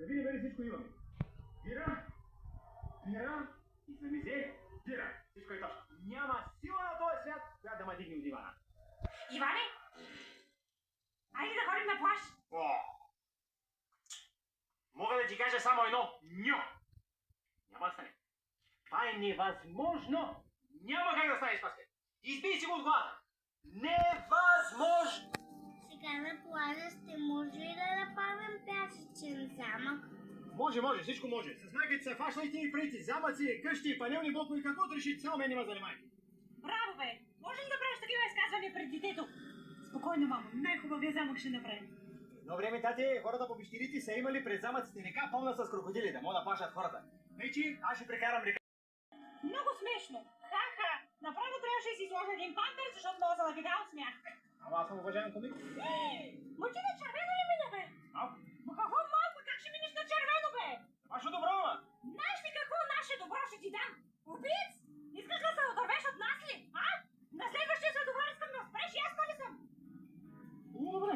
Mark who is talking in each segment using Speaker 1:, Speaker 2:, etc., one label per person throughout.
Speaker 1: Да видим дали всичко имаме. Бира, и за мизе, бира. Всичко е точно. Няма сила на този свят, която да ме дигне от дивана.
Speaker 2: Иване, айде да ходим на плаж.
Speaker 1: Мога да ти кажа само едно. Няма да стане. Това е невъзможно. Няма как да стане, Спаске. Избий си го от главата. Невъзможно.
Speaker 3: Сега на плажа ще може ли да направим пясъчен замък?
Speaker 1: Може, всичко може. С майките се фащайте и прийти. Замъци, къщи, панелни блокови, каквото решите, само мен не ме занимайте.
Speaker 2: Браво, бе! Може ли да правиш такива изказвания пред детето? Спокойно, мамо. Най-хубавия замък ще направим.
Speaker 1: Едно време, тати, хората по пещерите са имали пред замъците река пълна с крокодили, да могат да пашат хората. Вече аз ще прекарам река.
Speaker 2: Много смешно. Ха-ха. Направо трябваше да си сложа един пантер, защото мога да залавига от смях.
Speaker 1: Ама аз съм уважаем комик.
Speaker 2: Мъчи на червено ли мина, бе?
Speaker 1: Малко.
Speaker 2: Ма какво малко? Как ще минеш на червено, бе?
Speaker 1: Ваше добро, ма.
Speaker 2: Знаеш ли какво наше добро ще ти дам? Убиец! Искаш да се отървеш от нас ли? А? На следващия светофар искам да спреш и аз коли съм.
Speaker 1: Добре.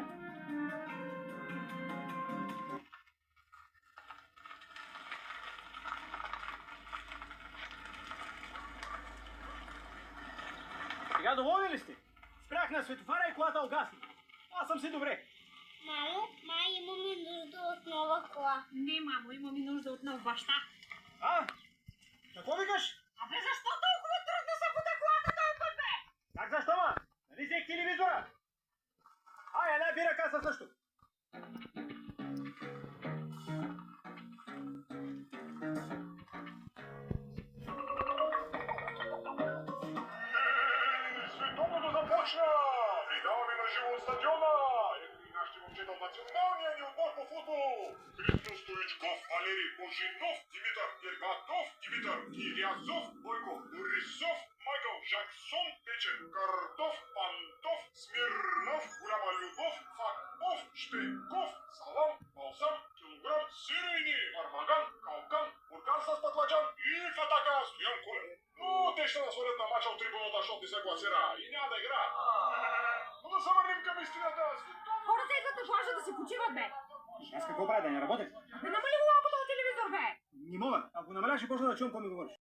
Speaker 1: Сега доволни ли сте? Спрях на светофара и колата угасни. Аз съм си добре.
Speaker 3: Мамо, май имаме нужда от нова кола.
Speaker 2: Не, мамо, имаме нужда от нов баща.
Speaker 1: А? Какво викаш?
Speaker 2: Абе, защо толкова трудно се буда колата този път, бе?
Speaker 1: Как защо, ма? Нали взех телевизора? Ай, една бира каса също.
Speaker 4: Световното започна! Видаваме на живо от стадиона! Ето и нашите момчета от националния ни отбор по футбол! Христо Стоичков, Валерий Божинов, Димитър Гергатов, Димитър Кирязов, Бойко Борисов, Майкъл Жаксон, Печен Картов, Пантов, Смирнов, Голяма Любов, Факов, Шпеков, Салам, Балсам, Килограм, Сирени, Армаган, Калкан, Буркан с пътладжан и в атака Стоян Колев. Но те ще насвалят на мача от трибуната, защото не се гласира и няма да играят. Но да се върнем към истината.
Speaker 2: Хората идват на плажа да си почиват, бе.
Speaker 1: Аз какво правя, да не работя?
Speaker 2: Абе, намали го малко този телевизор, бе.
Speaker 1: Не мога. Ако намаля, ще почна да чувам какво ми говориш.